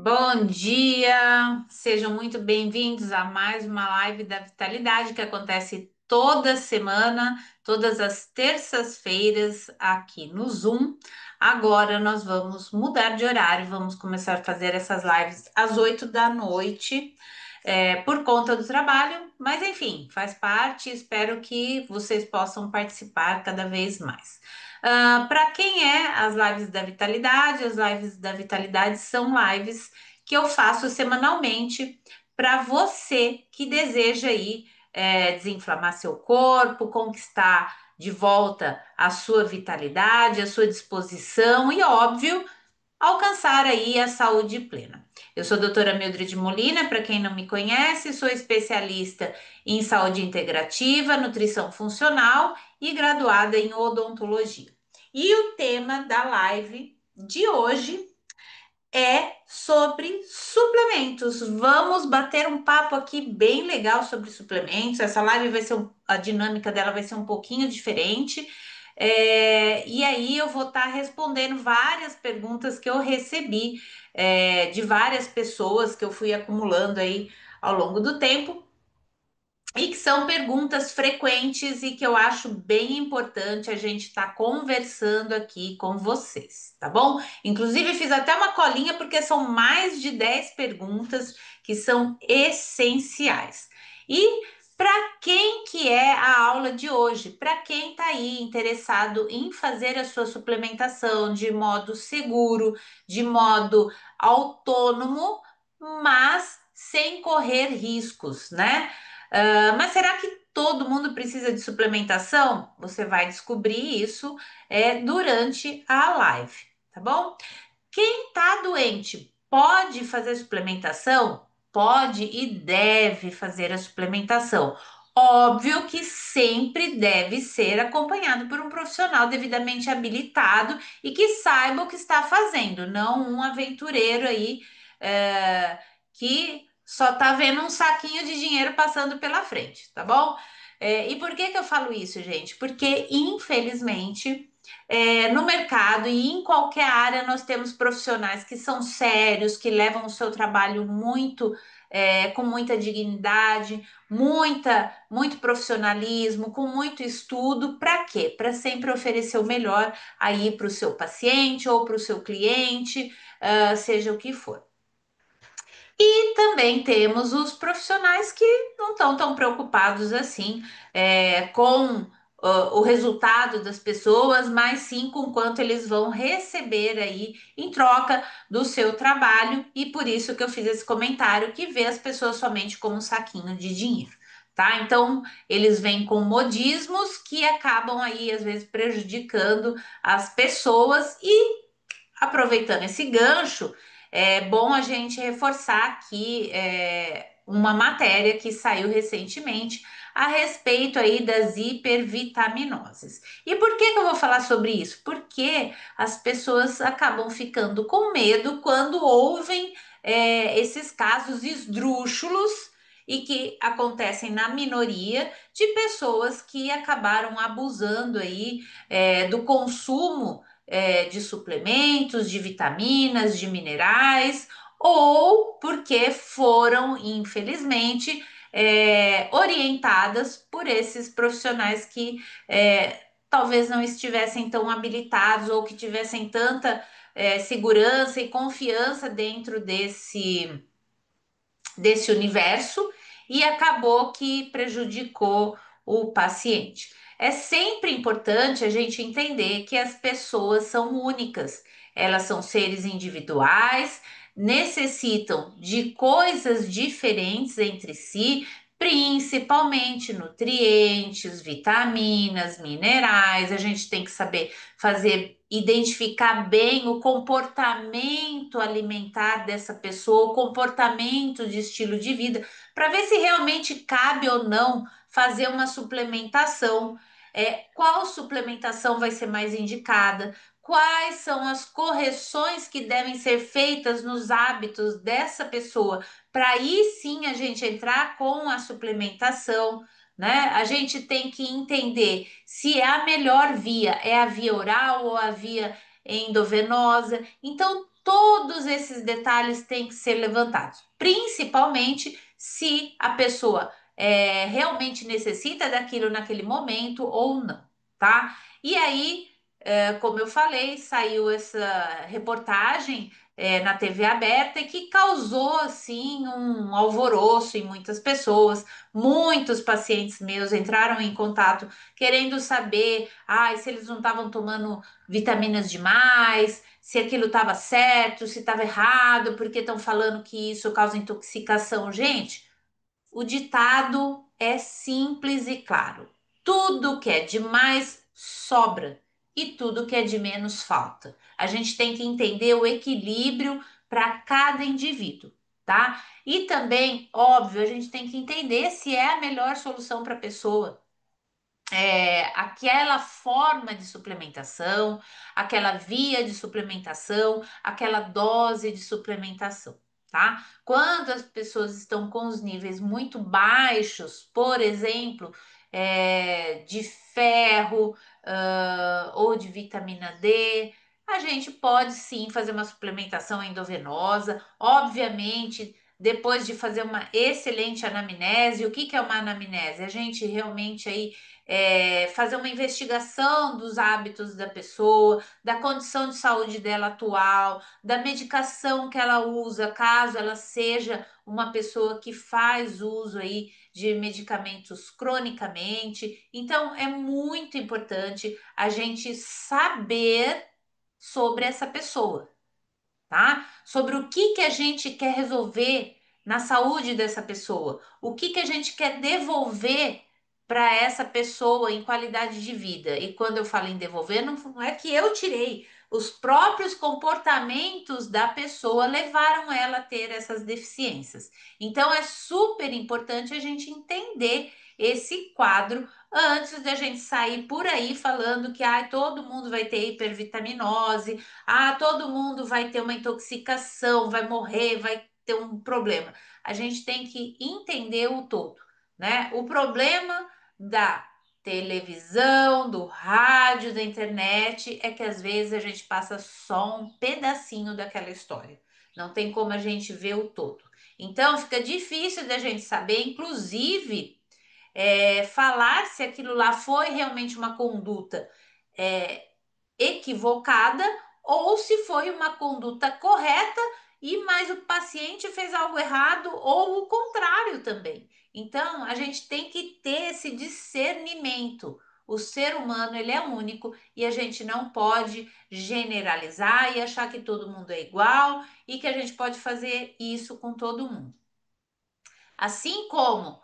Bom dia, sejam muito bem-vindos a mais uma live da Vitalidade que acontece toda semana, todas as terças-feiras aqui no Zoom. Agora nós vamos mudar de horário, vamos começar a fazer essas lives às 8 da noite, por conta do trabalho, mas enfim, faz parte. Espero que vocês possam participar cada vez mais. Para quem é as lives da Vitalidade são lives que eu faço semanalmente para você que deseja aí desinflamar seu corpo, conquistar de volta a sua vitalidade, a sua disposição e, óbvio, alcançar aí a saúde plena. Eu sou a doutora Mildred Molina, para quem não me conhece, sou especialista em saúde integrativa, nutrição funcional e graduada em odontologia. E o tema da live de hoje é sobre suplementos. Vamos bater um papo aqui bem legal sobre suplementos. Essa live vai ser a dinâmica dela vai ser um pouquinho diferente. E aí eu vou estar respondendo várias perguntas que eu recebi de várias pessoas que eu fui acumulando aí ao longo do tempo e que são perguntas frequentes e que eu acho bem importante a gente estar conversando aqui com vocês, tá bom? Inclusive, fiz até uma colinha porque são mais de 10 perguntas que são essenciais. E para quem que é a aula de hoje? Para quem está aí interessado em fazer a sua suplementação de modo seguro, de modo autônomo, mas sem correr riscos, né? Mas será que todo mundo precisa de suplementação? Você vai descobrir isso durante a live, tá bom? Quem está doente pode fazer suplementação? Pode e deve fazer a suplementação. Óbvio que sempre deve ser acompanhado por um profissional devidamente habilitado e que saiba o que está fazendo, não um aventureiro aí que só está vendo um saquinho de dinheiro passando pela frente, tá bom? E por que que eu falo isso, gente? Porque, infelizmente, no mercado e em qualquer área nós temos profissionais que são sérios, que levam o seu trabalho com muita dignidade, muito profissionalismo, com muito estudo. Para quê? Para sempre oferecer o melhor aí para o seu paciente ou para o seu cliente, seja o que for. E também temos os profissionais que não estão tão preocupados assim com o resultado das pessoas, mas sim com quanto eles vão receber aí em troca do seu trabalho. E por isso que eu fiz esse comentário que vê as pessoas somente como um saquinho de dinheiro. Tá? Então, eles vêm com modismos que acabam aí, às vezes, prejudicando as pessoas. E aproveitando esse gancho, é bom a gente reforçar aqui uma matéria que saiu recentemente a respeito aí das hipervitaminoses. E por que que eu vou falar sobre isso? Porque as pessoas acabam ficando com medo quando ouvem esses casos esdrúxulos e que acontecem na minoria de pessoas que acabaram abusando aí do consumo de suplementos, de vitaminas, de minerais, ou porque foram, infelizmente, orientadas por esses profissionais que talvez não estivessem tão habilitados ou que tivessem tanta segurança e confiança dentro desse universo e acabou que prejudicou o paciente. É sempre importante a gente entender que as pessoas são únicas, elas são seres individuais, necessitam de coisas diferentes entre si, principalmente nutrientes, vitaminas, minerais. A gente tem que saber identificar bem o comportamento alimentar dessa pessoa, o comportamento de estilo de vida, para ver se realmente cabe ou não fazer uma suplementação. Qual suplementação vai ser mais indicada? Quais são as correções que devem ser feitas nos hábitos dessa pessoa para aí sim a gente entrar com a suplementação, né? A gente tem que entender se a melhor via é a via oral ou a via endovenosa. Então, todos esses detalhes têm que ser levantados, principalmente se a pessoa realmente necessita daquilo naquele momento ou não, tá? E aí, como eu falei, saiu essa reportagem na TV aberta e que causou assim um alvoroço em muitas pessoas. Muitos pacientes meus entraram em contato querendo saber, se eles não estavam tomando vitaminas demais, se aquilo estava certo, se estava errado, porque estão falando que isso causa intoxicação. Gente, o ditado é simples e claro. Tudo que é demais sobra e tudo que é de menos falta. A gente tem que entender o equilíbrio para cada indivíduo, tá? E também, óbvio, a gente tem que entender se é a melhor solução para a pessoa, aquela forma de suplementação, aquela via de suplementação, aquela dose de suplementação, tá? Quando as pessoas estão com os níveis muito baixos, por exemplo, de ferro, ou de vitamina D, a gente pode sim fazer uma suplementação endovenosa, obviamente. Depois de fazer uma excelente anamnese, o que que é uma anamnese? A gente realmente aí fazer uma investigação dos hábitos da pessoa, da condição de saúde dela atual, da medicação que ela usa, caso ela seja uma pessoa que faz uso aí de medicamentos cronicamente. Então, é muito importante a gente saber sobre essa pessoa, tá? Sobre o que que a gente quer resolver na saúde dessa pessoa, o que que a gente quer devolver para essa pessoa em qualidade de vida. E quando eu falo em devolver, não é que eu tirei, os próprios comportamentos da pessoa levaram ela a ter essas deficiências. Então é super importante a gente entender esse quadro antes de a gente sair por aí falando que todo mundo vai ter hipervitaminose, todo mundo vai ter uma intoxicação, vai morrer, vai ter um problema. A gente tem que entender o todo, né? O problema da televisão, do rádio, da internet é que às vezes a gente passa só um pedacinho daquela história. Não tem como a gente ver o todo. Então fica difícil da gente saber, inclusive, falar se aquilo lá foi realmente uma conduta é, equivocada ou se foi uma conduta correta e mais o paciente fez algo errado ou o contrário também. Então, a gente tem que ter esse discernimento. O ser humano, ele é único e a gente não pode generalizar e achar que todo mundo é igual e que a gente pode fazer isso com todo mundo. Assim como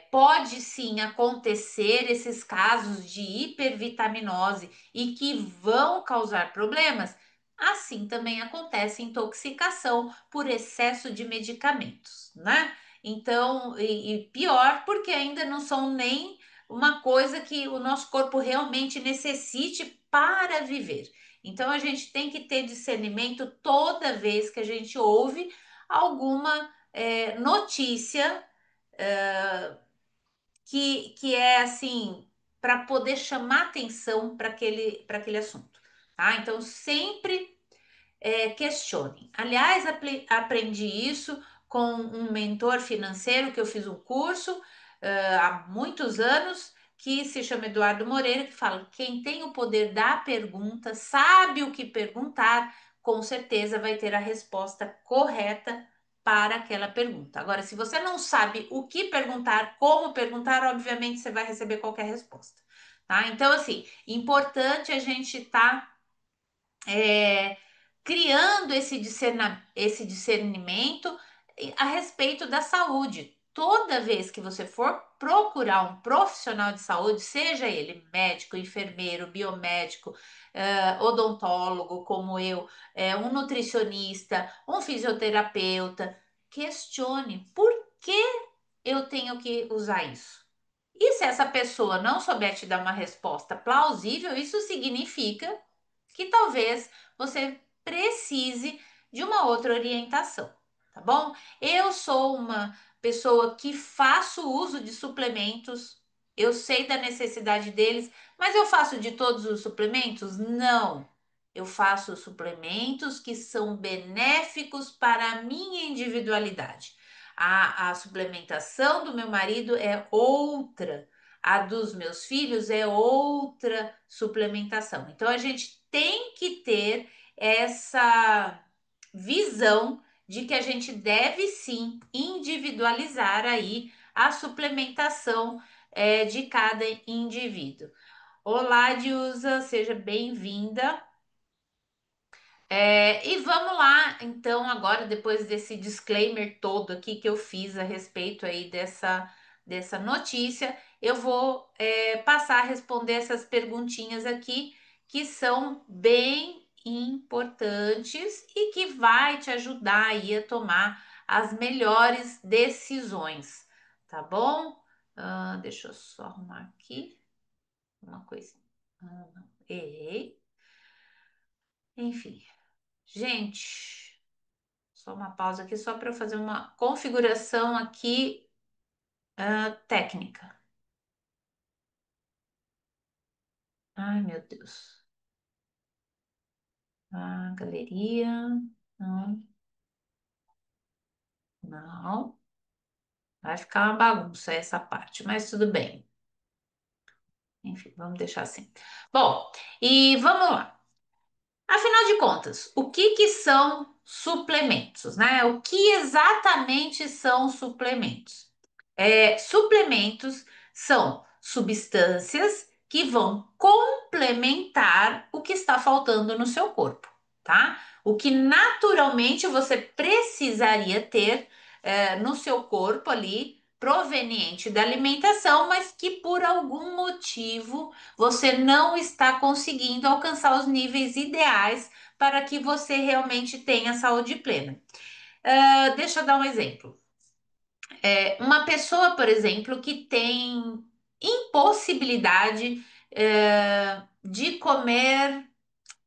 pode sim acontecer esses casos de hipervitaminose e que vão causar problemas, assim também acontece intoxicação por excesso de medicamentos, né? Então, e pior, porque ainda não são nem uma coisa que o nosso corpo realmente necessite para viver. Então, a gente tem que ter discernimento toda vez que a gente ouve alguma notícia que é assim para poder chamar atenção para aquele assunto, tá? Então sempre questione. Aliás, aprendi isso com um mentor financeiro que eu fiz um curso há muitos anos, que se chama Eduardo Moreira, que fala: quem tem o poder da pergunta, sabe o que perguntar, com certeza vai ter a resposta correta para aquela pergunta. Agora, se você não sabe o que perguntar, como perguntar, obviamente você vai receber qualquer resposta, tá? Então, assim, importante a gente estar é, criando esse discernimento a respeito da saúde. Toda vez que você for procurar um profissional de saúde, seja ele médico, enfermeiro, biomédico, odontólogo, como eu, um nutricionista, um fisioterapeuta, questione por que eu tenho que usar isso. E se essa pessoa não souber te dar uma resposta plausível, isso significa que talvez você precise de uma outra orientação, tá bom? Eu sou uma pessoa que faço uso de suplementos, eu sei da necessidade deles, mas eu faço de todos os suplementos? Não. Eu faço suplementos que são benéficos para a minha individualidade. A suplementação do meu marido é outra, a dos meus filhos é outra suplementação. Então a gente tem que ter essa visão de que a gente deve sim individualizar aí a suplementação de cada indivíduo. Olá, Dilza, seja bem-vinda. E vamos lá, então, agora, depois desse disclaimer todo aqui que eu fiz a respeito aí dessa notícia, eu vou passar a responder essas perguntinhas aqui que são bem importantes e que vai te ajudar aí a tomar as melhores decisões, tá bom? Deixa eu só arrumar aqui uma coisa. Não, errei. Enfim, gente. Só uma pausa aqui, só para eu fazer uma configuração aqui técnica. Ai, meu Deus. Galeria. Não, não. Vai ficar uma bagunça essa parte, mas tudo bem. Enfim, vamos deixar assim. Bom, e vamos lá. Afinal de contas, o que que são suplementos, né? O que exatamente são suplementos? Suplementos são substâncias que vão complementar o que está faltando no seu corpo, tá? O que naturalmente você precisaria ter no seu corpo ali, proveniente da alimentação, mas que por algum motivo você não está conseguindo alcançar os níveis ideais para que você realmente tenha saúde plena. Deixa eu dar um exemplo. Uma pessoa, por exemplo, que tem impossibilidade de comer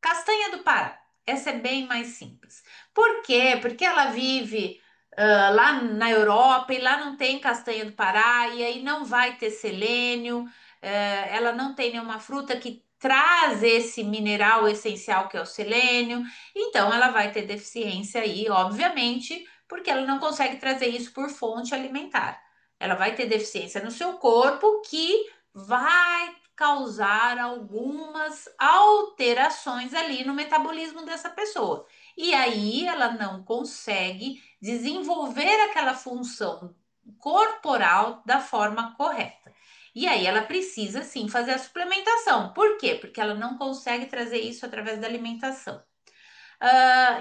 castanha do Pará. Essa é bem mais simples. Por quê? Porque ela vive lá na Europa e lá não tem castanha do Pará e aí não vai ter selênio. Ela não tem nenhuma fruta que traz esse mineral essencial que é o selênio. Então ela vai ter deficiência aí, obviamente, porque ela não consegue trazer isso por fonte alimentar. Ela vai ter deficiência no seu corpo que vai causar algumas alterações ali no metabolismo dessa pessoa. E aí ela não consegue desenvolver aquela função corporal da forma correta. E aí ela precisa sim fazer a suplementação. Por quê? Porque ela não consegue trazer isso através da alimentação.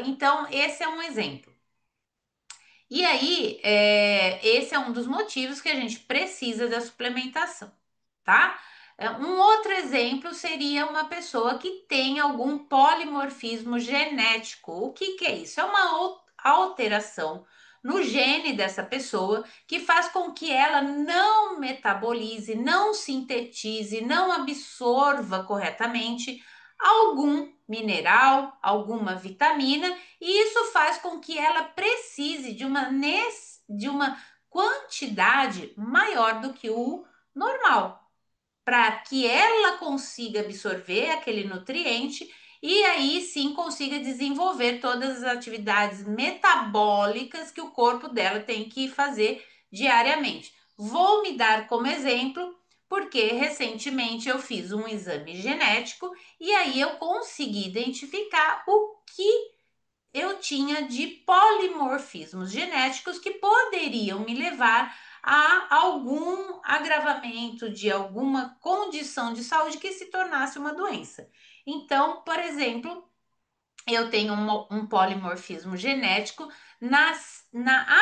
Então, esse é um exemplo. E aí, esse é um dos motivos que a gente precisa da suplementação, tá? Um outro exemplo seria uma pessoa que tem algum polimorfismo genético. O que que é isso? É uma alteração no gene dessa pessoa que faz com que ela não metabolize, não sintetize, não absorva corretamente algum mineral, alguma vitamina, e isso faz com que ela precise de uma quantidade maior do que o normal para que ela consiga absorver aquele nutriente e aí sim consiga desenvolver todas as atividades metabólicas que o corpo dela tem que fazer diariamente. Vou me dar como exemplo, porque recentemente eu fiz um exame genético e aí eu consegui identificar o que eu tinha de polimorfismos genéticos que poderiam me levar a algum agravamento de alguma condição de saúde que se tornasse uma doença. Então, por exemplo, eu tenho um polimorfismo genético na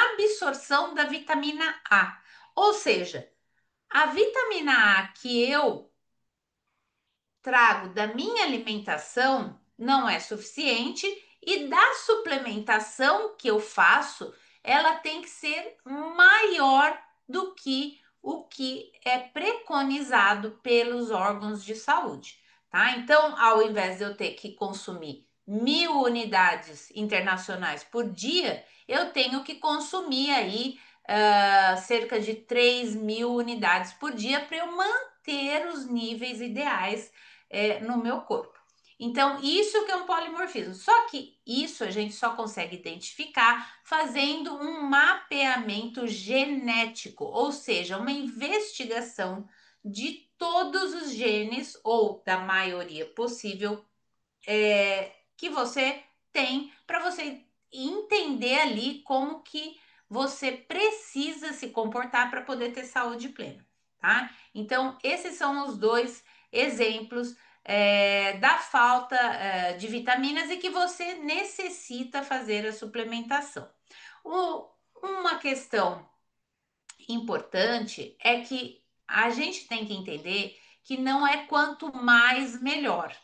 absorção da vitamina A. Ou seja, a vitamina A que eu trago da minha alimentação não é suficiente e da suplementação que eu faço, ela tem que ser maior do que o que é preconizado pelos órgãos de saúde, tá? Então, ao invés de eu ter que consumir 1.000 unidades internacionais por dia, eu tenho que consumir aí cerca de 3.000 unidades por dia para eu manter os níveis ideais no meu corpo. Então, isso que é um polimorfismo. Só que isso a gente só consegue identificar fazendo um mapeamento genético, ou seja, uma investigação de todos os genes, ou da maioria possível, que você tem, para você entender ali como que você precisa se comportar para poder ter saúde plena, tá? Então, esses são os dois exemplos da falta de vitaminas e que você necessita fazer a suplementação. Uma questão importante é que a gente tem que entender que não é quanto mais melhor,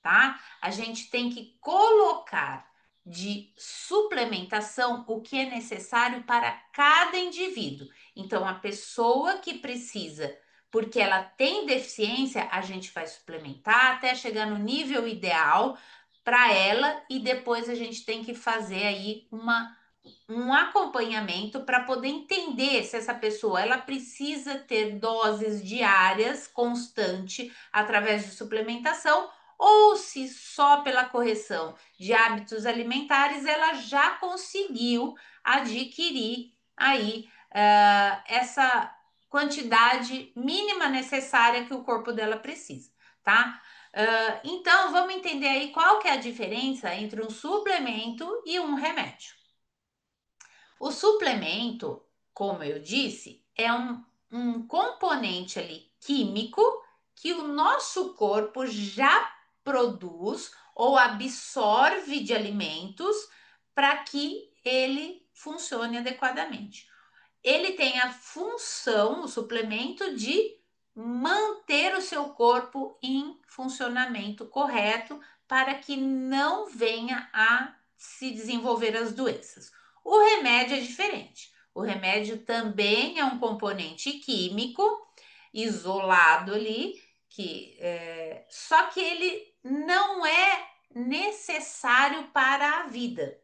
tá? A gente tem que colocar de suplementação o que é necessário para cada indivíduo. Então, a pessoa que precisa, porque ela tem deficiência, a gente vai suplementar até chegar no nível ideal para ela e depois a gente tem que fazer aí um acompanhamento para poder entender se essa pessoa ela precisa ter doses diárias constante através de suplementação ou se só pela correção de hábitos alimentares ela já conseguiu adquirir aí essa quantidade mínima necessária que o corpo dela precisa, tá? Então vamos entender aí qual que é a diferença entre um suplemento e um remédio. O suplemento, como eu disse, é um componente ali químico que o nosso corpo já produz ou absorve de alimentos para que ele funcione adequadamente. Ele tem a função, o suplemento, de manter o seu corpo em funcionamento correto para que não venha a se desenvolver as doenças. O remédio é diferente. O remédio também é um componente químico isolado ali, só que ele não é necessário para a vida.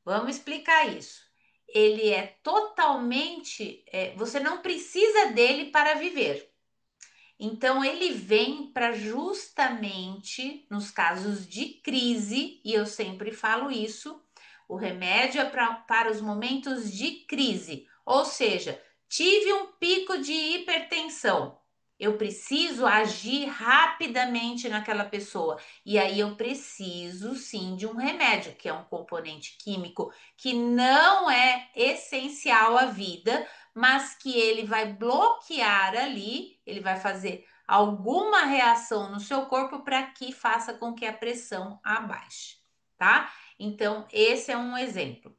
Vamos explicar isso. Ele é totalmente. Você não precisa dele para viver. Então, ele vem para justamente nos casos de crise, e eu sempre falo isso, o remédio é para os momentos de crise, ou seja, tive um pico de hipertensão, eu preciso agir rapidamente naquela pessoa, e aí eu preciso sim de um remédio, que é um componente químico que não é essencial à vida, mas que ele vai bloquear ali, ele vai fazer alguma reação no seu corpo para que faça com que a pressão abaixe, tá? Então, esse é um exemplo.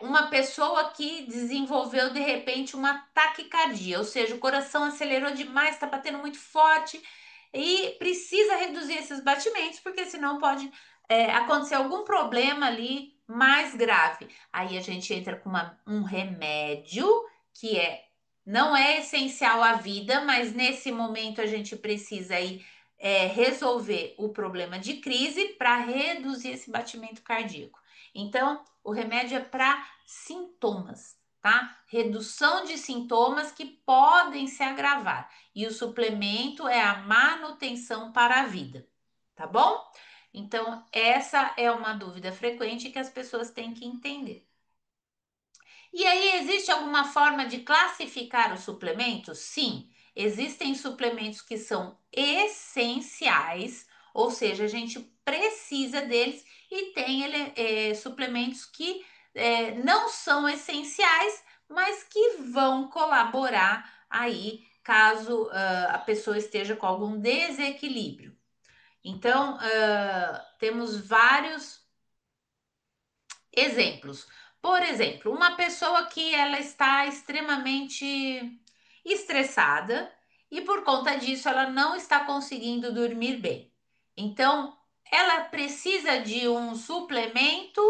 Uma pessoa que desenvolveu de repente uma taquicardia, ou seja, o coração acelerou demais, está batendo muito forte e precisa reduzir esses batimentos, porque senão pode acontecer algum problema ali mais grave. Aí a gente entra com um remédio que não é essencial à vida, mas nesse momento a gente precisa aí resolver o problema de crise para reduzir esse batimento cardíaco. Então, o remédio é para sintomas, tá? Redução de sintomas que podem se agravar. E o suplemento é a manutenção para a vida, tá bom? Então, essa é uma dúvida frequente que as pessoas têm que entender. E aí, existe alguma forma de classificar os suplementos? Sim, existem suplementos que são essenciais, ou seja, a gente precisa deles, e tem suplementos que não são essenciais, mas que vão colaborar aí caso a pessoa esteja com algum desequilíbrio. Então, temos vários exemplos. Por exemplo, uma pessoa que ela está extremamente estressada e por conta disso ela não está conseguindo dormir bem. Então, ela precisa de um suplemento,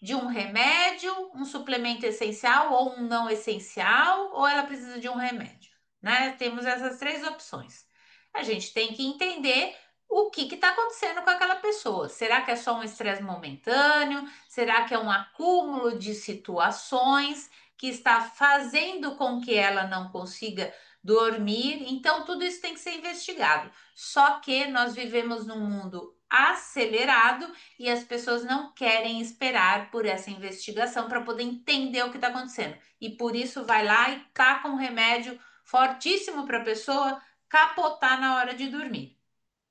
de um remédio, um suplemento essencial ou um não essencial, ou ela precisa de um remédio, né? Temos essas três opções. A gente tem que entender o que está acontecendo com aquela pessoa. Será que é só um estresse momentâneo? Será que é um acúmulo de situações que está fazendo com que ela não consiga dormir. Então, tudo isso tem que ser investigado. Só que nós vivemos num mundo acelerado e as pessoas não querem esperar por essa investigação para poder entender o que está acontecendo. E por isso vai lá e taca um remédio fortíssimo para a pessoa capotar na hora de dormir.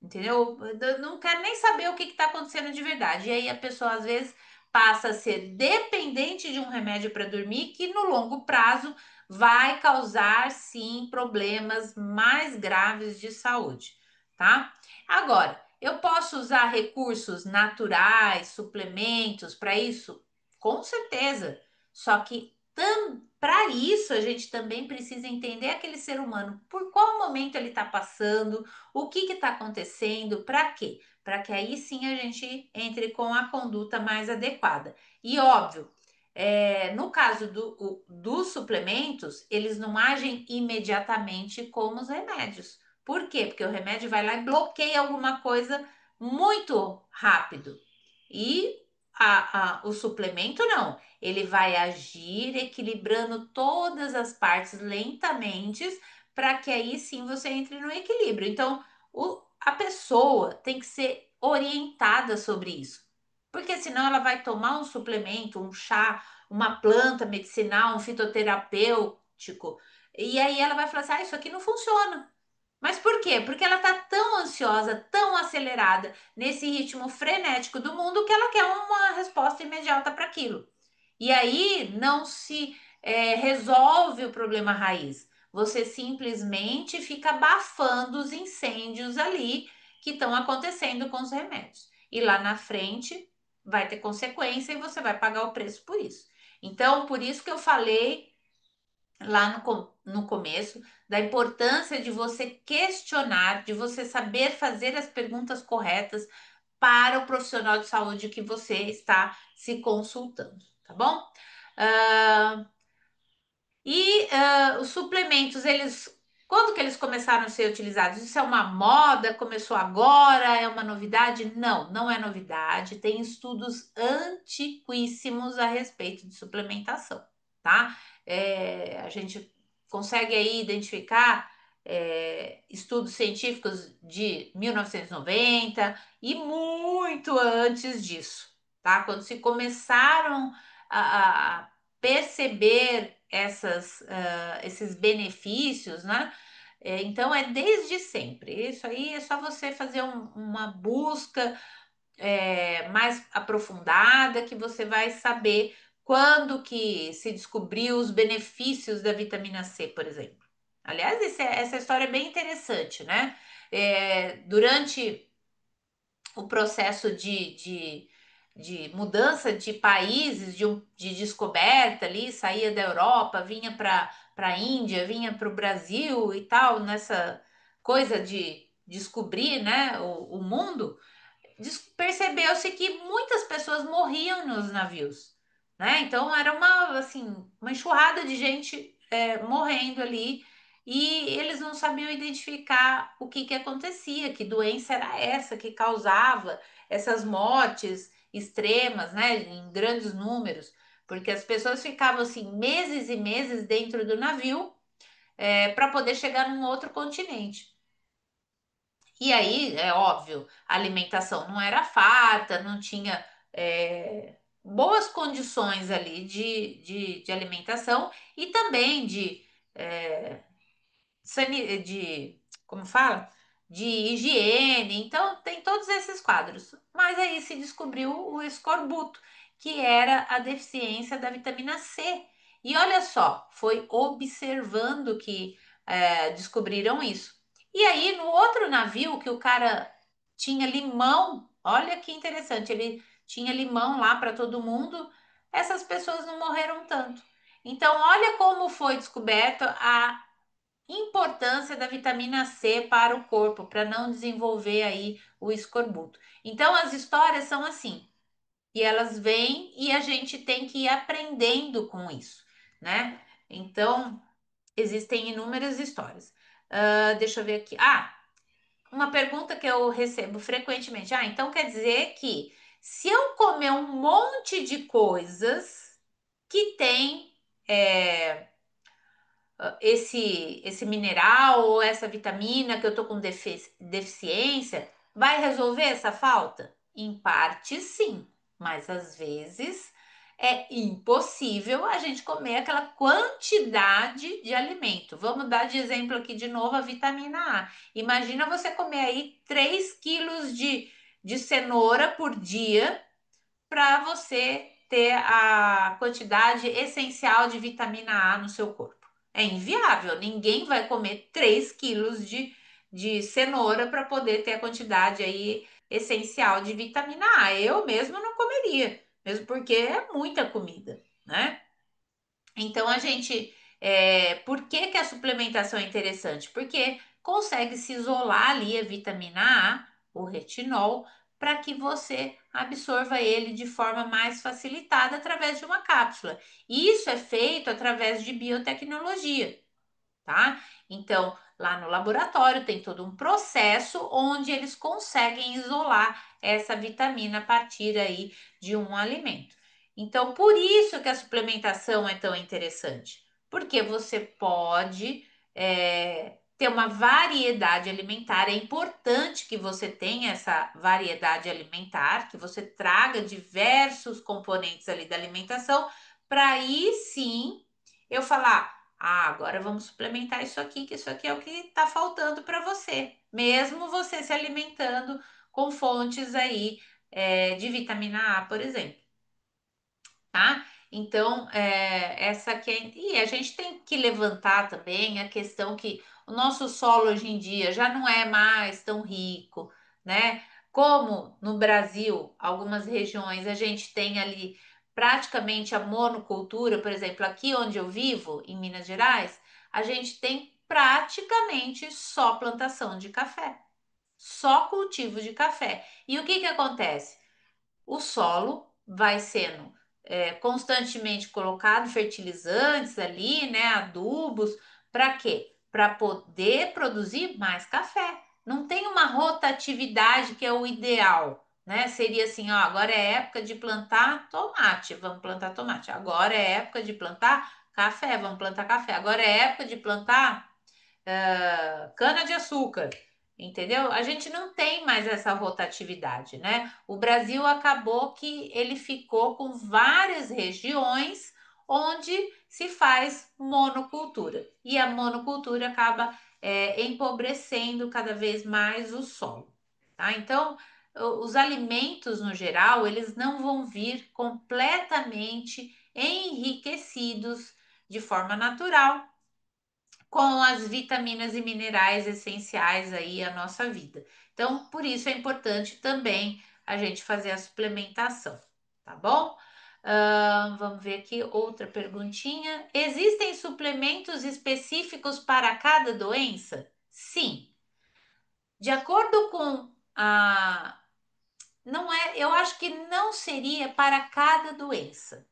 Entendeu? Eu não quero nem saber o que está acontecendo de verdade. E aí a pessoa às vezes passa a ser dependente de um remédio para dormir, que no longo prazo vai causar sim problemas mais graves de saúde, tá? Agora, eu posso usar recursos naturais, suplementos para isso? Com certeza. Só que para isso a gente também precisa entender aquele ser humano, por qual momento ele está passando, o que está acontecendo, para quê? Para que aí sim a gente entre com a conduta mais adequada. E óbvio, no caso dos suplementos, eles não agem imediatamente como os remédios. Por quê? Porque o remédio vai lá e bloqueia alguma coisa muito rápido. E o suplemento não. Ele vai agir equilibrando todas as partes lentamente para que aí sim você entre no equilíbrio. Então, a pessoa tem que ser orientada sobre isso. Porque senão ela vai tomar um suplemento, um chá, uma planta medicinal, um fitoterapêutico, e aí ela vai falar assim: ah, isso aqui não funciona. Mas por quê? Porque ela está tão ansiosa, tão acelerada nesse ritmo frenético do mundo que ela quer uma resposta imediata para aquilo. E aí não se resolve o problema raiz. Você simplesmente fica abafando os incêndios ali que estão acontecendo com os remédios. E lá na frente vai ter consequência e você vai pagar o preço por isso. Então, por isso que eu falei lá no começo da importância de você questionar, de você saber fazer as perguntas corretas para o profissional de saúde que você está se consultando, tá bom? Ah, os suplementos, quando que eles começaram a ser utilizados? Isso é uma moda? Começou agora? É uma novidade? Não, não é novidade. Tem estudos antiquíssimos a respeito de suplementação, tá? A gente consegue aí identificar estudos científicos de 1990 e muito antes disso, tá? Quando se começaram a perceber esses benefícios, né? Então é desde sempre. Isso aí é só você fazer uma busca mais aprofundada que você vai saber quando que se descobriu os benefícios da vitamina C, por exemplo. Aliás, essa história é bem interessante, né? Durante o processo de mudança de países, de descoberta ali, saía da Europa, vinha para a Índia, vinha para o Brasil e tal, nessa coisa de descobrir, né, o mundo, percebeu-se que muitas pessoas morriam nos navios, né? Então era uma assim uma enxurrada de gente morrendo ali e eles não sabiam identificar o que acontecia, que doença era essa que causava essas mortes extremas, né? Em grandes números, porque as pessoas ficavam assim meses e meses dentro do navio para poder chegar num outro continente. E aí, é óbvio, a alimentação não era farta, não tinha boas condições ali de alimentação e também é, de, como fala? De higiene. Então, tem todos esses quadros. Mas aí se descobriu o escorbuto, que era a deficiência da vitamina C. E olha só, foi observando que descobriram isso. E aí, no outro navio, que o cara tinha limão, olha que interessante, ele tinha limão lá para todo mundo, essas pessoas não morreram tanto. Então, olha como foi descoberta a importância da vitamina C para o corpo, para não desenvolver aí o escorbuto. Então, as histórias são assim, e elas vêm e a gente tem que ir aprendendo com isso, né? Então, existem inúmeras histórias. Deixa eu ver aqui. Uma pergunta que eu recebo frequentemente. Então quer dizer que se eu comer um monte de coisas que tem é, esse mineral ou essa vitamina que eu tô com deficiência, vai resolver essa falta? Em parte, sim, mas às vezes é impossível a gente comer aquela quantidade de alimento. Vamos dar de exemplo aqui de novo a vitamina A. Imagina você comer aí 3 quilos de cenoura por dia para você ter a quantidade essencial de vitamina A no seu corpo. É inviável, ninguém vai comer 3 quilos de cenoura para poder ter a quantidade aí essencial de vitamina A. Eu mesmo não comeria, mesmo porque é muita comida, né? Então a gente, por que que a suplementação é interessante? Porque consegue se isolar ali a vitamina A, o retinol, para que você absorva ele de forma mais facilitada através de uma cápsula. E isso é feito através de biotecnologia, tá? Então, lá no laboratório tem todo um processo onde eles conseguem isolar essa vitamina a partir aí de um alimento. Então, por isso que a suplementação é tão interessante, porque você pode ter uma variedade alimentar. É importante que você tenha essa variedade alimentar, que você traga diversos componentes ali da alimentação, para aí sim eu falar agora vamos suplementar isso aqui, que isso aqui é o que está faltando para você, mesmo você se alimentando com fontes aí de vitamina A, por exemplo, tá? Então, essa aqui e a gente tem que levantar também a questão que o nosso solo hoje em dia já não é mais tão rico, né? Como no Brasil, algumas regiões a gente tem ali praticamente a monocultura, por exemplo, aqui onde eu vivo, em Minas Gerais, a gente tem praticamente só plantação de café, só cultivo de café. E o que que acontece? O solo vai sendo constantemente colocado fertilizantes ali, né, adubos, para quê? Para poder produzir mais café. Não tem uma rotatividade que é o ideal, né? Seria assim, ó, agora é época de plantar tomate, vamos plantar tomate. Agora é época de plantar café, vamos plantar café. Agora é época de plantar cana-de-açúcar, entendeu? A gente não tem mais essa rotatividade, né? O Brasil acabou que ele ficou com várias regiões onde se faz monocultura e a monocultura acaba empobrecendo cada vez mais o solo, tá? Então, os alimentos no geral, eles não vão vir completamente enriquecidos de forma natural com as vitaminas e minerais essenciais aí à nossa vida. Então, por isso é importante também a gente fazer a suplementação, tá bom? Vamos ver aqui outra perguntinha. Existem suplementos específicos para cada doença? Sim. De acordo com a. Não é, eu acho que não seria para cada doença,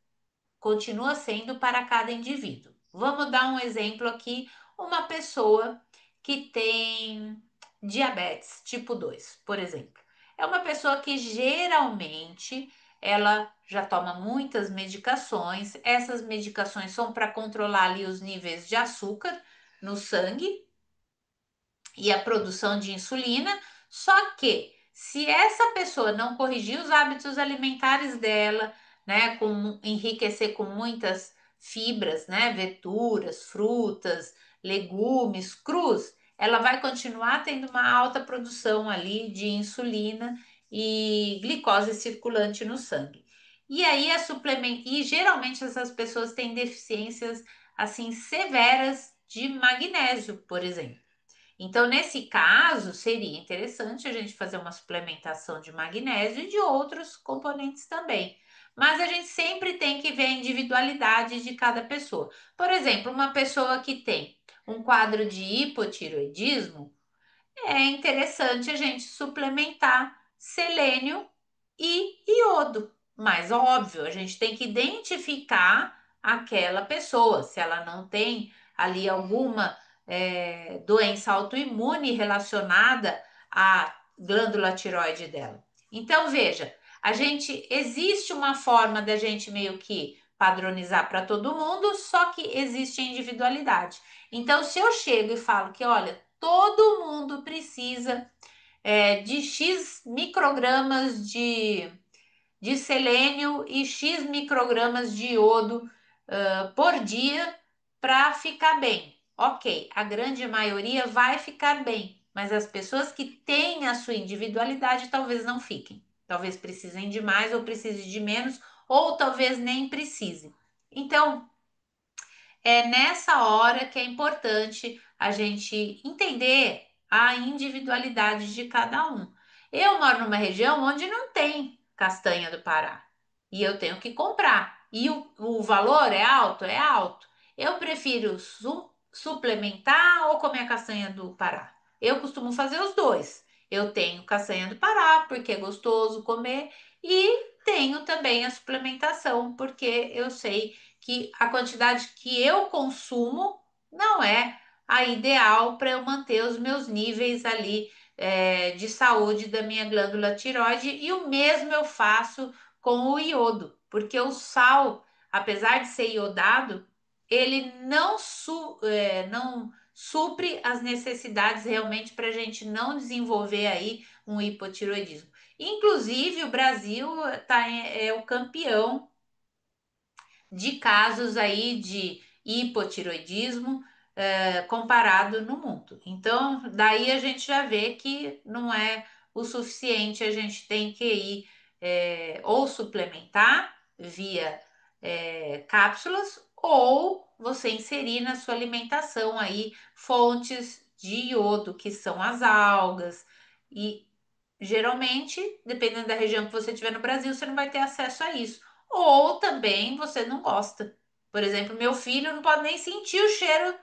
continua sendo para cada indivíduo. Vamos dar um exemplo aqui: uma pessoa que tem diabetes tipo 2, por exemplo. É uma pessoa que geralmente ela já toma muitas medicações. Essas medicações são para controlar ali os níveis de açúcar no sangue e a produção de insulina. Só que se essa pessoa não corrigir os hábitos alimentares dela, né, com enriquecer com muitas fibras, né, verduras, frutas, legumes, crus, ela vai continuar tendo uma alta produção ali de insulina e glicose circulante no sangue. E aí e geralmente essas pessoas têm deficiências assim severas de magnésio, por exemplo. Então, nesse caso, seria interessante a gente fazer uma suplementação de magnésio e de outros componentes também. Mas a gente sempre tem que ver a individualidade de cada pessoa. Por exemplo, uma pessoa que tem um quadro de hipotiroidismo, é interessante a gente suplementar selênio e iodo. Mas óbvio, a gente tem que identificar aquela pessoa, se ela não tem ali alguma doença autoimune relacionada à glândula tiroide dela. Então, veja, a gente existe uma forma da gente meio que padronizar para todo mundo, só que existe a individualidade. Então, se eu chego e falo que, olha, todo mundo precisa de X microgramas de selênio e X microgramas de iodo por dia para ficar bem. Ok, a grande maioria vai ficar bem, mas as pessoas que têm a sua individualidade talvez não fiquem. Talvez precisem de mais ou precisem de menos, ou talvez nem precise. Então, é nessa hora que é importante a gente entender a individualidade de cada um. Eu moro numa região onde não tem castanha do Pará e eu tenho que comprar. E o valor é alto? É alto. Eu prefiro suplementar ou comer a castanha do Pará? Eu costumo fazer os dois. Eu tenho castanha do Pará porque é gostoso comer e tenho também a suplementação porque eu sei que a quantidade que eu consumo não é a ideal para eu manter os meus níveis ali de saúde da minha glândula tiroide, e o mesmo eu faço com o iodo, porque o sal, apesar de ser iodado, ele não supre as necessidades realmente para a gente não desenvolver aí um hipotiroidismo. Inclusive, o Brasil é o campeão de casos aí de hipotiroidismo comparado no mundo. Então, daí a gente já vê que não é o suficiente, a gente tem que ir ou suplementar via cápsulas ou você inserir na sua alimentação aí fontes de iodo, que são as algas, e geralmente, dependendo da região que você tiver no Brasil, você não vai ter acesso a isso. Ou também você não gosta. Por exemplo, meu filho não pode nem sentir o cheiro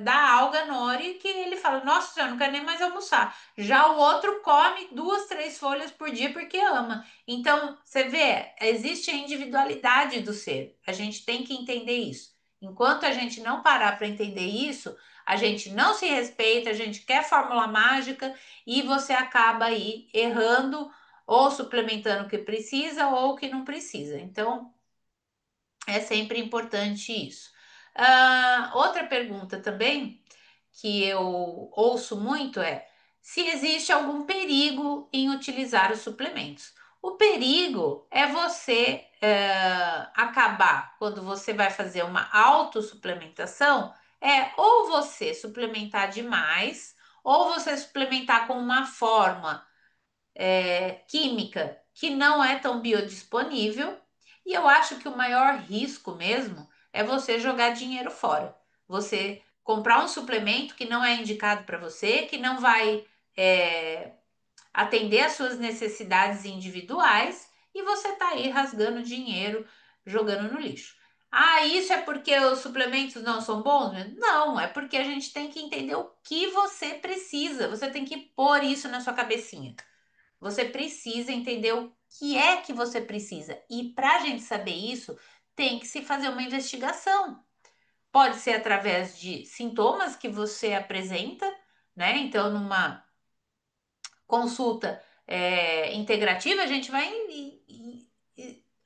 da alga nori, que ele fala, nossa senhora, não quero nem mais almoçar. Já o outro come duas, três folhas por dia porque ama. Então, você vê, existe a individualidade do ser. A gente tem que entender isso. Enquanto a gente não parar para entender isso, a gente não se respeita, a gente quer fórmula mágica e você acaba aí errando ou suplementando o que precisa ou o que não precisa. Então, é sempre importante isso. Outra pergunta também que eu ouço muito é se existe algum perigo em utilizar os suplementos. O perigo é você acabar, quando você vai fazer uma autossuplementação, ou você suplementar demais, ou você suplementar com uma forma química que não é tão biodisponível. E eu acho que o maior risco mesmo é você jogar dinheiro fora. Você comprar um suplemento que não é indicado para você, que não vai é, atender às suas necessidades individuais, e você está aí rasgando dinheiro, jogando no lixo. Ah, isso é porque os suplementos não são bons? Não, é porque a gente tem que entender o que você precisa. Você tem que pôr isso na sua cabecinha. Você precisa entender o que é que você precisa. E para a gente saber isso, tem que se fazer uma investigação. Pode ser através de sintomas que você apresenta, né? Então, numa consulta integrativa, a gente vai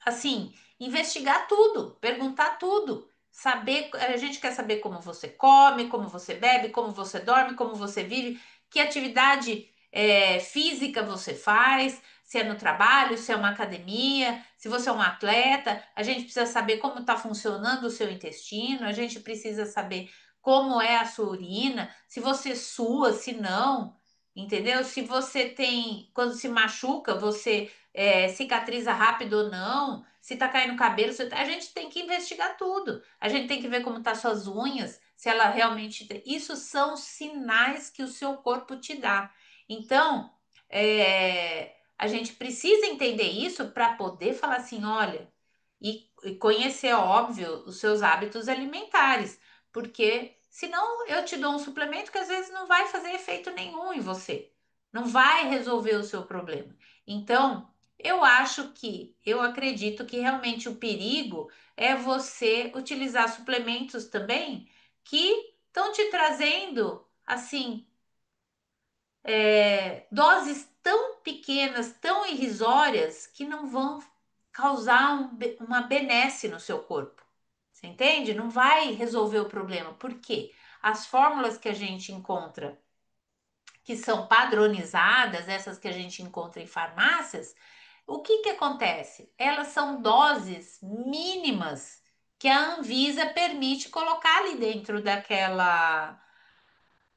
assim investigar tudo, perguntar tudo, saber. A gente quer saber como você come, como você bebe, como você dorme, como você vive, que atividade física você faz, se é no trabalho, se é uma academia, se você é um atleta. A gente precisa saber como está funcionando o seu intestino, a gente precisa saber como é a sua urina, se você sua, se não. Entendeu? Se você tem, quando se machuca, você cicatriza rápido ou não, se tá caindo cabelo, a gente tem que investigar tudo. A gente tem que ver como tá suas unhas, se ela realmente. Isso são sinais que o seu corpo te dá. Então, a gente precisa entender isso para poder falar assim, olha, e conhecer, óbvio, os seus hábitos alimentares, porque senão eu te dou um suplemento que às vezes não vai fazer efeito nenhum em você, não vai resolver o seu problema. Então, eu acredito que realmente o perigo é você utilizar suplementos também que estão te trazendo, assim, doses tão pequenas, tão irrisórias, que não vão causar uma benesse no seu corpo. Você entende? Não vai resolver o problema. Por quê? As fórmulas que a gente encontra, que são padronizadas, essas que a gente encontra em farmácias, o que que acontece? Elas são doses mínimas que a Anvisa permite colocar ali dentro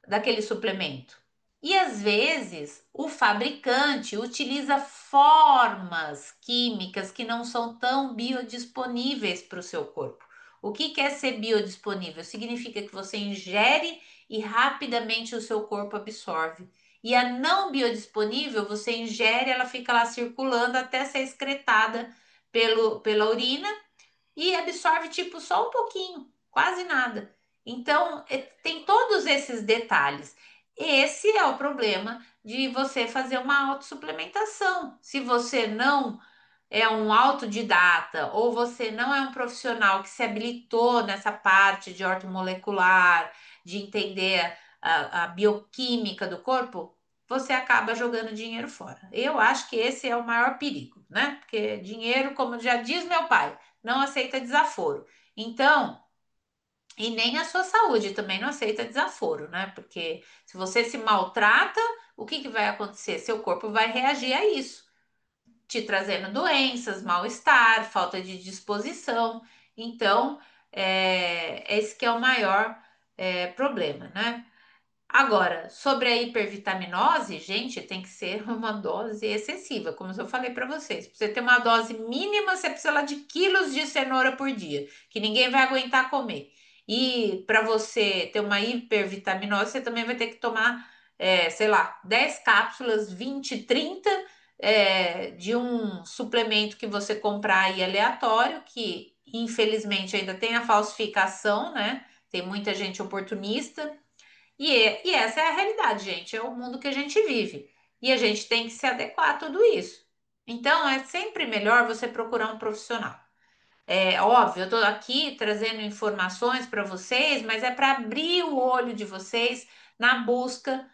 daquele suplemento. E às vezes o fabricante utiliza formas químicas que não são tão biodisponíveis para o seu corpo. O que quer ser biodisponível? Significa que você ingere e rapidamente o seu corpo absorve. E a não biodisponível, você ingere, ela fica lá circulando até ser excretada pela urina e absorve tipo só um pouquinho, quase nada. Então, tem todos esses detalhes. Esse é o problema de você fazer uma autossuplementação. Se você não é um autodidata ou você não é um profissional que se habilitou nessa parte de ortomolecular, de entender a bioquímica do corpo, você acaba jogando dinheiro fora. Eu acho que esse é o maior perigo, né? Porque dinheiro, como já diz meu pai, não aceita desaforo. Então, e nem a sua saúde também não aceita desaforo, né? Porque se você se maltrata, o que que vai acontecer? Seu corpo vai reagir a isso, te trazendo doenças, mal-estar, falta de disposição. Então, esse que é o maior problema, né? Agora, sobre a hipervitaminose, gente, tem que ser uma dose excessiva, como eu falei para vocês. Para você ter uma dose mínima, você precisa lá de quilos de cenoura por dia, que ninguém vai aguentar comer. E para você ter uma hipervitaminose, você também vai ter que tomar, sei lá, 10 cápsulas, 20, 30 de um suplemento que você comprar aí aleatório, que infelizmente ainda tem a falsificação, né? Tem muita gente oportunista. E essa é a realidade, gente. É o mundo que a gente vive. E a gente tem que se adequar a tudo isso. Então, é sempre melhor você procurar um profissional. É óbvio, eu estou aqui trazendo informações para vocês, mas é para abrir o olho de vocês na busca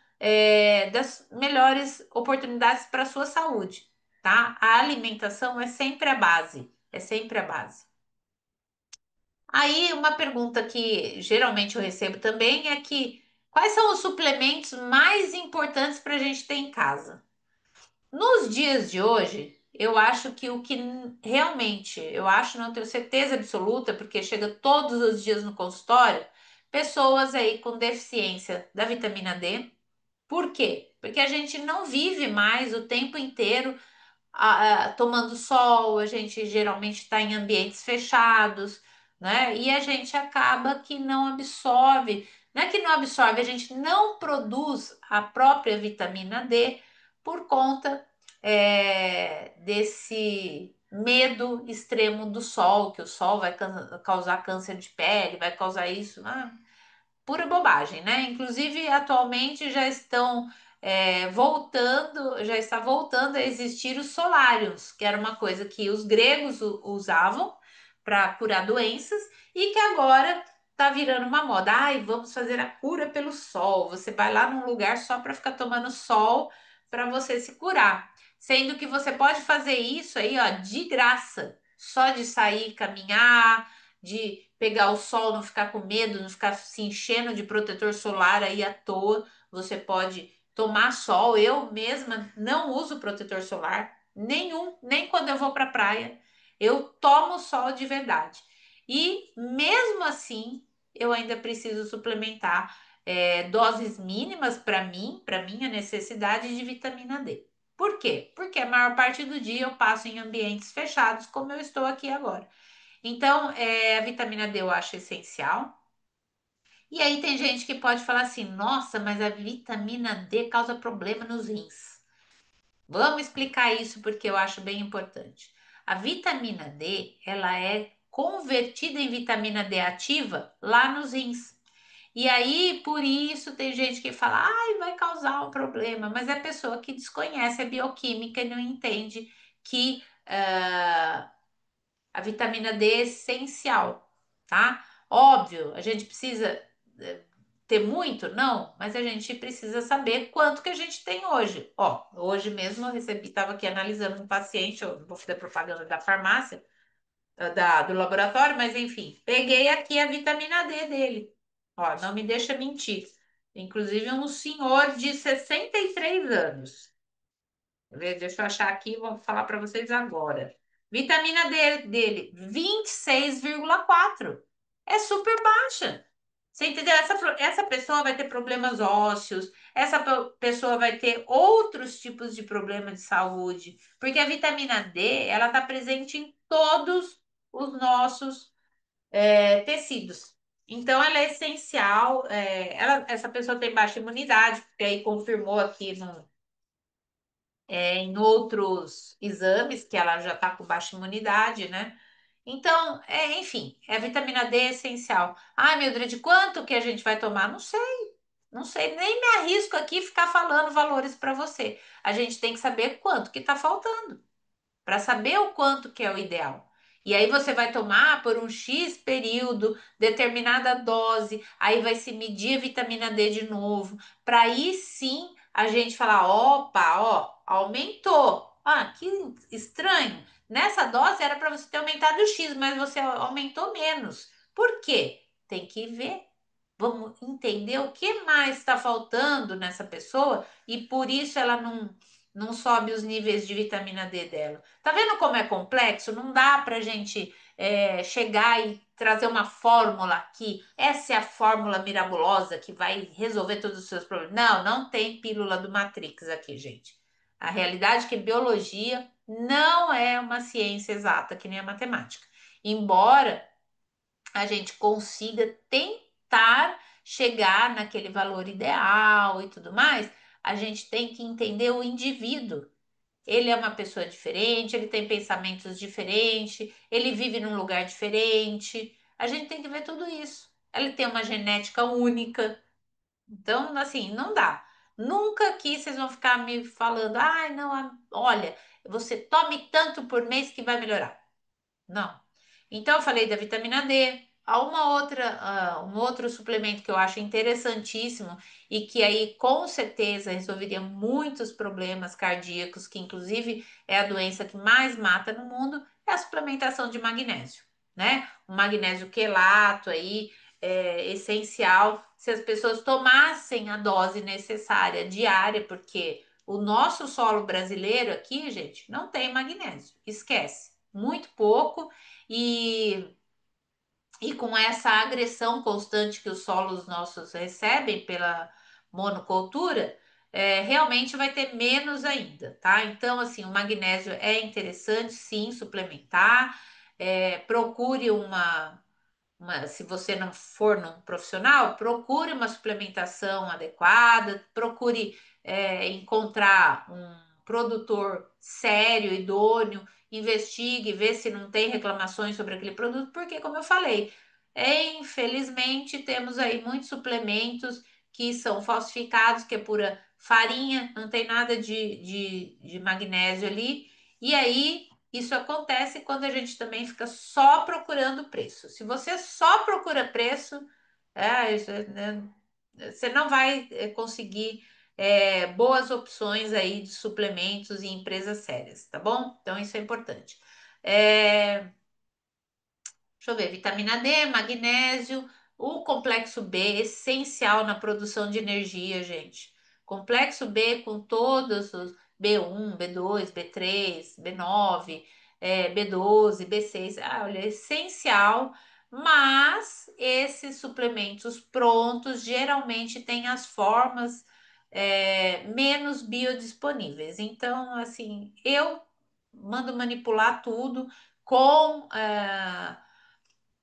das melhores oportunidades para a sua saúde, tá? A alimentação é sempre a base, é sempre a base. Aí, uma pergunta que geralmente eu recebo também é que quais são os suplementos mais importantes para a gente ter em casa? Nos dias de hoje, eu acho que o que realmente, eu acho, não tenho certeza absoluta, porque chega todos os dias no consultório, pessoas aí com deficiência da vitamina D. Por quê? Porque a gente não vive mais o tempo inteiro tomando sol, a gente geralmente está em ambientes fechados, né? E a gente acaba que não absorve, não é que não absorve, a gente não produz a própria vitamina D por conta desse medo extremo do sol, que o sol vai causar câncer de pele, vai causar isso. Pura bobagem, né? Inclusive, atualmente já estão voltando, já está voltando a existir os solários, que era uma coisa que os gregos usavam para curar doenças e que agora está virando uma moda. Ai, vamos fazer a cura pelo sol. Você vai lá num lugar só para ficar tomando sol para você se curar. Sendo que você pode fazer isso aí, ó, de graça, só de sair caminhar, de pegar o sol, não ficar com medo, não ficar se enchendo de protetor solar aí à toa. Você pode tomar sol. Eu mesma não uso protetor solar nenhum, nem quando eu vou para a praia. Eu tomo sol de verdade. E mesmo assim, eu ainda preciso suplementar doses mínimas para minha necessidade de vitamina D. Por quê? Porque a maior parte do dia eu passo em ambientes fechados, como eu estou aqui agora. Então, a vitamina D eu acho essencial. E aí tem gente que pode falar assim: nossa, mas a vitamina D causa problema nos rins. Vamos explicar isso porque eu acho bem importante. A vitamina D, ela é convertida em vitamina D ativa lá nos rins. E aí, por isso, tem gente que fala, ai, vai causar um problema, mas é a pessoa que desconhece a bioquímica e não entende que a vitamina D é essencial, tá? Óbvio, a gente precisa ter muito? Não, mas a gente precisa saber quanto que a gente tem hoje. Ó, hoje mesmo eu recebi, estava aqui analisando um paciente, eu não vou fazer propaganda da farmácia, do laboratório, mas enfim, peguei aqui a vitamina D dele. Ó, não me deixa mentir. Inclusive um senhor de 63 anos. Deixa eu achar aqui, vou falar para vocês agora. Vitamina D dele, 26,4. É super baixa. Você entendeu? Essa pessoa vai ter problemas ósseos, essa pessoa vai ter outros tipos de problemas de saúde, porque a vitamina D, ela está presente em todos os nossos tecidos. Então, ela é essencial. Essa pessoa tem baixa imunidade, porque aí confirmou aqui no, em outros exames que ela já está com baixa imunidade, né? Então, enfim, a vitamina D é essencial. Ai, Mildred, quanto que a gente vai tomar? Não sei, não sei, nem me arrisco aqui ficar falando valores para você. A gente tem que saber quanto que está faltando para saber o quanto que é o ideal. E aí você vai tomar por um X período, determinada dose, aí vai se medir a vitamina D de novo, para aí sim a gente falar, opa, ó, aumentou. Ah, que estranho. Nessa dose era para você ter aumentado o X, mas você aumentou menos. Por quê? Tem que ver. Vamos entender o que mais está faltando nessa pessoa e por isso ela não sobe os níveis de vitamina D dela. Tá vendo como é complexo? Não dá para gente chegar e trazer uma fórmula aqui. Essa é a fórmula mirabulosa que vai resolver todos os seus problemas. Não, não tem pílula do Matrix aqui, gente. A realidade é que biologia não é uma ciência exata, que nem a matemática. Embora a gente consiga tentar chegar naquele valor ideal e tudo mais, a gente tem que entender o indivíduo. Ele é uma pessoa diferente, ele tem pensamentos diferentes, ele vive num lugar diferente. A gente tem que ver tudo isso. Ele tem uma genética única. Então, assim, não dá. Nunca aqui vocês vão ficar me falando, ai, não, olha, você tome tanto por mês que vai melhorar. Não. Então, eu falei da vitamina D. Há um outro suplemento que eu acho interessantíssimo e que aí com certeza resolveria muitos problemas cardíacos, que inclusive é a doença que mais mata no mundo, é a suplementação de magnésio, né? O magnésio quelato aí é essencial se as pessoas tomassem a dose necessária diária, porque o nosso solo brasileiro aqui, gente, não tem magnésio. Esquece. Muito pouco e, e com essa agressão constante que os solos nossos recebem pela monocultura, realmente vai ter menos ainda, tá? Então, assim, o magnésio é interessante, sim, suplementar. Procure se você não for num profissional, procure uma suplementação adequada, procure encontrar um produtor sério, idôneo, investigue, vê se não tem reclamações sobre aquele produto, porque, como eu falei, infelizmente temos aí muitos suplementos que são falsificados, que é pura farinha, não tem nada de magnésio ali, e aí isso acontece quando a gente também fica só procurando preço. Se você só procura preço, né, você não vai conseguir boas opções aí de suplementos em empresas sérias, tá bom? Então isso é importante. É, Deixa eu ver, vitamina D, magnésio, o complexo B, essencial na produção de energia, gente. Complexo B com todos os B1, B2, B3, B9, B12, B6, olha, é essencial, mas esses suplementos prontos geralmente têm as formas menos biodisponíveis. Então, assim, eu mando manipular tudo com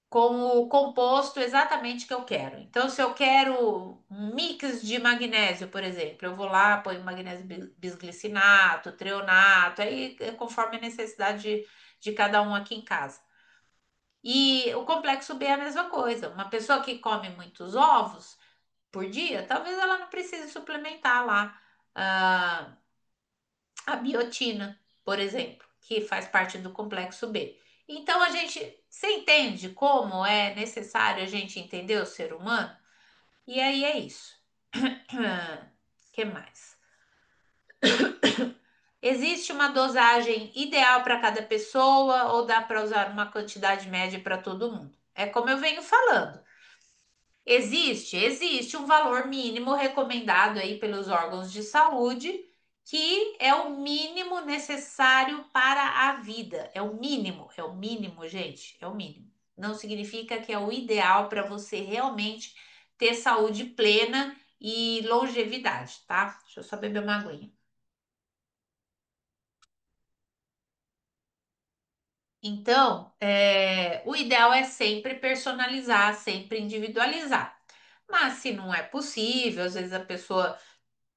com o composto exatamente que eu quero. Então, se eu quero um mix de magnésio, por exemplo, eu vou lá, ponho magnésio bisglicinato, treonato, aí é conforme a necessidade de cada um aqui em casa. E o complexo B é a mesma coisa. Uma pessoa que come muitos ovos por dia, talvez ela não precise suplementar lá ah, a biotina, por exemplo, que faz parte do complexo B. Você entende como é necessário a gente entender o ser humano? E aí é isso. Que mais? Existe uma dosagem ideal para cada pessoa ou dá para usar uma quantidade média para todo mundo? É como eu venho falando. Existe um valor mínimo recomendado aí pelos órgãos de saúde, que é o mínimo necessário para a vida. É o mínimo, gente, é o mínimo. Não significa que é o ideal para você realmente ter saúde plena e longevidade, tá? Deixa eu só beber uma aguinha. Então, o ideal é sempre personalizar, sempre individualizar. Mas se não é possível, às vezes a pessoa,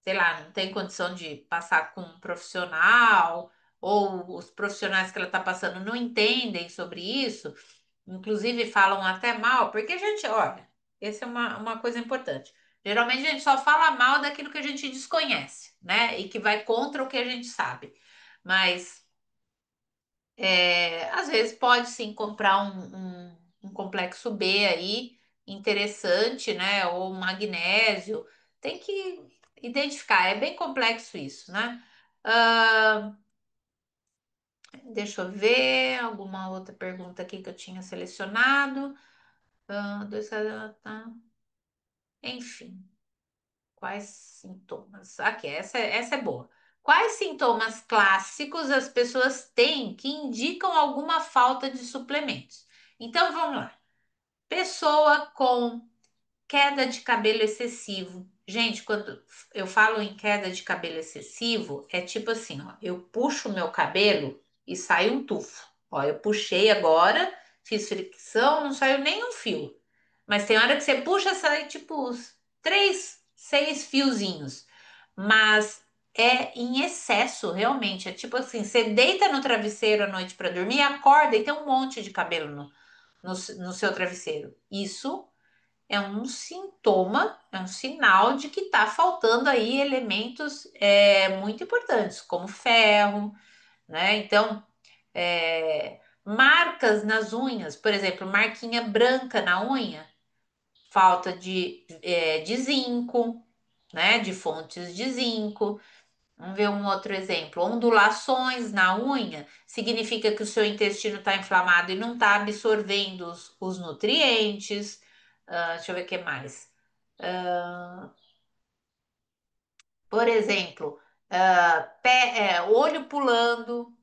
sei lá, não tem condição de passar com um profissional, ou os profissionais que ela está passando não entendem sobre isso, inclusive falam até mal, porque a gente, olha, essa é uma coisa importante. Geralmente a gente só fala mal daquilo que a gente desconhece, né? E que vai contra o que a gente sabe. Mas às vezes pode sim comprar um complexo B aí, interessante, né? Ou um magnésio. Tem que identificar, é bem complexo isso, né? Ah, deixa eu ver alguma outra pergunta aqui que eu tinha selecionado. Tá. Enfim, quais sintomas? Aqui, essa é boa. Quais sintomas clássicos as pessoas têm que indicam alguma falta de suplementos? Então vamos lá. Pessoa com queda de cabelo excessivo. Gente, quando eu falo em queda de cabelo excessivo, é tipo assim, ó, eu puxo o meu cabelo e sai um tufo. Ó, eu puxei agora, fiz fricção, não saiu nem um fio. Mas tem hora que você puxa, sai tipo uns 3, 6 fiozinhos. Mas é em excesso, realmente. É tipo assim, você deita no travesseiro à noite para dormir, acorda e tem um monte de cabelo no seu travesseiro. Isso é um sintoma, é um sinal de que está faltando aí elementos muito importantes, como ferro, né? Então, marcas nas unhas, por exemplo, marquinha branca na unha, falta de zinco, né? De fontes de zinco. Vamos ver um outro exemplo. Ondulações na unha significa que o seu intestino está inflamado e não está absorvendo os nutrientes. Deixa eu ver o que mais. Por exemplo, olho pulando,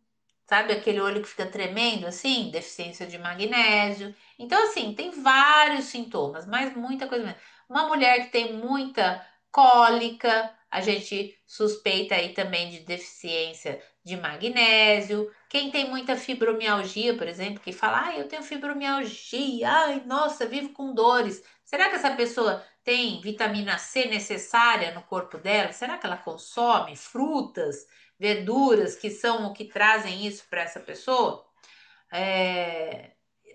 sabe aquele olho que fica tremendo assim? Deficiência de magnésio. Então, assim, tem vários sintomas, mas muita coisa mesmo. Uma mulher que tem muita cólica, a gente suspeita aí também de deficiência de magnésio. Quem tem muita fibromialgia, por exemplo, que fala, eu tenho fibromialgia, ai, nossa, vivo com dores. Será que essa pessoa tem vitamina C necessária no corpo dela? Será que ela consome frutas? Verduras que são o que trazem isso para essa pessoa, é,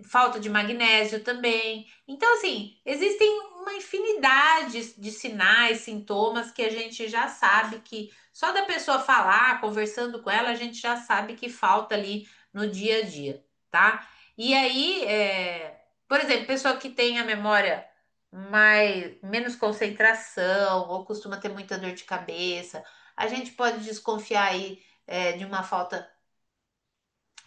falta de magnésio também. Então, assim, existem uma infinidade de sinais, sintomas que a gente já sabe que só da pessoa falar, conversando com ela, a gente já sabe que falta ali no dia a dia, tá? E aí, por exemplo, pessoa que tem a memória menos concentração ou costuma ter muita dor de cabeça, a gente pode desconfiar aí de uma falta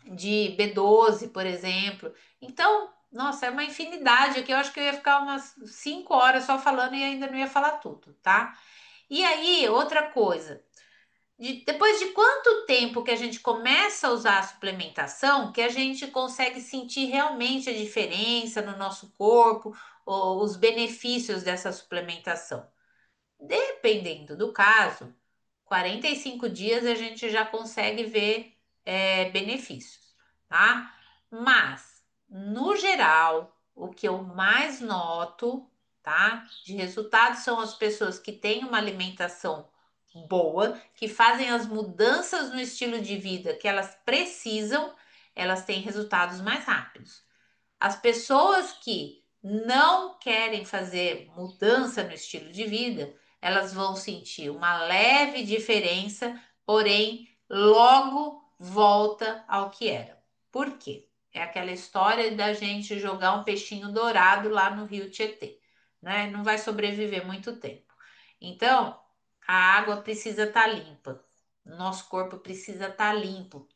de B12, por exemplo. Então, nossa, é uma infinidade aqui. Eu acho que eu ia ficar umas 5 horas só falando e ainda não ia falar tudo, tá? E aí, outra coisa. Depois de quanto tempo que a gente começa a usar a suplementação, que a gente consegue sentir realmente a diferença no nosso corpo, ou os benefícios dessa suplementação? Dependendo do caso, 45 dias a gente já consegue ver benefícios, tá? Mas, no geral, o que eu mais noto, tá, de resultados são as pessoas que têm uma alimentação boa, que fazem as mudanças no estilo de vida que elas precisam, elas têm resultados mais rápidos. As pessoas que não querem fazer mudança no estilo de vida, elas vão sentir uma leve diferença, porém logo volta ao que era. Por quê? É aquela história da gente jogar um peixinho dourado lá no Rio Tietê. né? Não vai sobreviver muito tempo. Então, a água precisa estar limpa. Nosso corpo precisa estar limpo.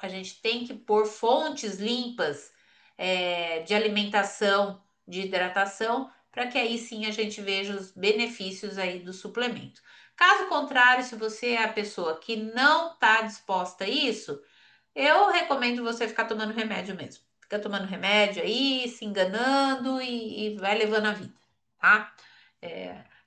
A gente tem que pôr fontes limpas, de alimentação, de hidratação, para que aí sim a gente veja os benefícios aí do suplemento. Caso contrário, se você é a pessoa que não está disposta a isso, eu recomendo você ficar tomando remédio mesmo. Fica tomando remédio aí, se enganando e vai levando a vida, tá?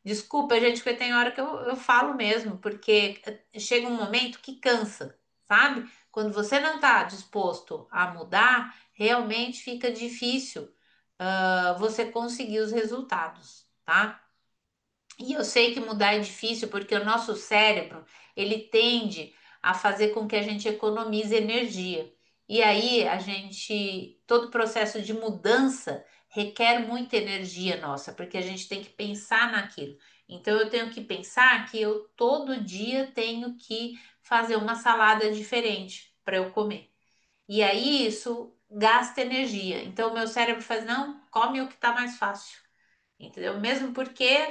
Desculpa, gente, porque tem hora que eu falo mesmo, porque chega um momento que cansa, sabe? Quando você não está disposto a mudar, realmente fica difícil, você conseguir os resultados, tá? E eu sei que mudar é difícil porque o nosso cérebro, ele tende a fazer com que a gente economize energia. E aí todo processo de mudança requer muita energia nossa, porque a gente tem que pensar naquilo. Então eu tenho que pensar que eu todo dia tenho que fazer uma salada diferente para eu comer. E aí isso gasta energia. Então o meu cérebro faz, não, come o que está mais fácil. Entendeu? Mesmo porque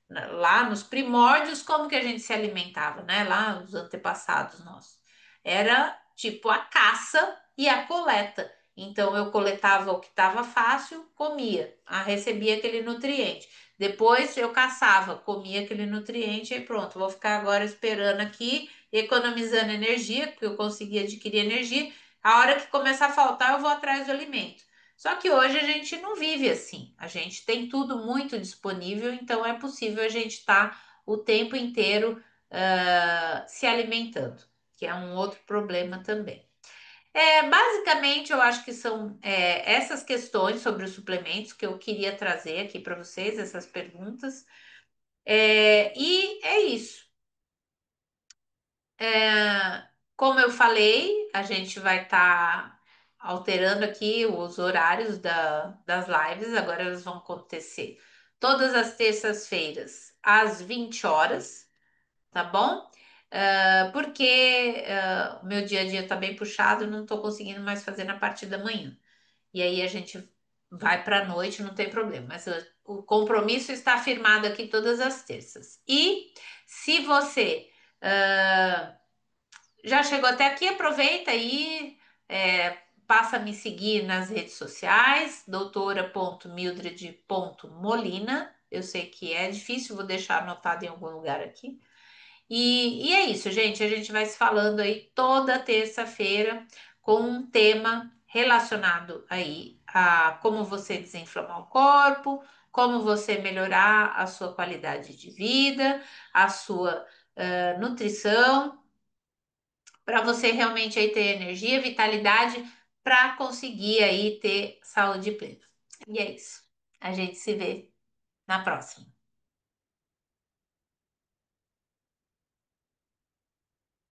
lá nos primórdios, como que a gente se alimentava, né? Lá, os antepassados nossos. Era tipo a caça e a coleta. Então, eu coletava o que estava fácil, comia, recebia aquele nutriente. Depois, eu caçava, comia aquele nutriente e pronto, vou ficar agora esperando aqui, economizando energia, porque eu consegui adquirir energia. A hora que começar a faltar, eu vou atrás do alimento. Só que hoje a gente não vive assim. A gente tem tudo muito disponível, então é possível a gente estar o tempo inteiro se alimentando, que é um outro problema também. Basicamente, eu acho que são essas questões sobre os suplementos que eu queria trazer aqui para vocês, essas perguntas. E é isso. Como eu falei, a gente vai estar alterando aqui os horários das lives. Agora elas vão acontecer todas as terças-feiras, às 20 horas, tá bom? Porque o meu dia a dia tá bem puxado, não tô conseguindo mais fazer na parte da manhã. E aí a gente vai para a noite, não tem problema. Mas o compromisso está firmado aqui todas as terças. E se você. ah, já chegou até aqui? Aproveita aí, passa a me seguir nas redes sociais, doutora.mildred.molina. Eu sei que é difícil, vou deixar anotado em algum lugar aqui. E é isso, gente. A gente vai se falando aí toda terça-feira com um tema relacionado aí a como você desinflamar o corpo, como você melhorar a sua qualidade de vida, a sua nutrição para você realmente aí ter energia, vitalidade para conseguir aí ter saúde plena. E é isso. A gente se vê na próxima.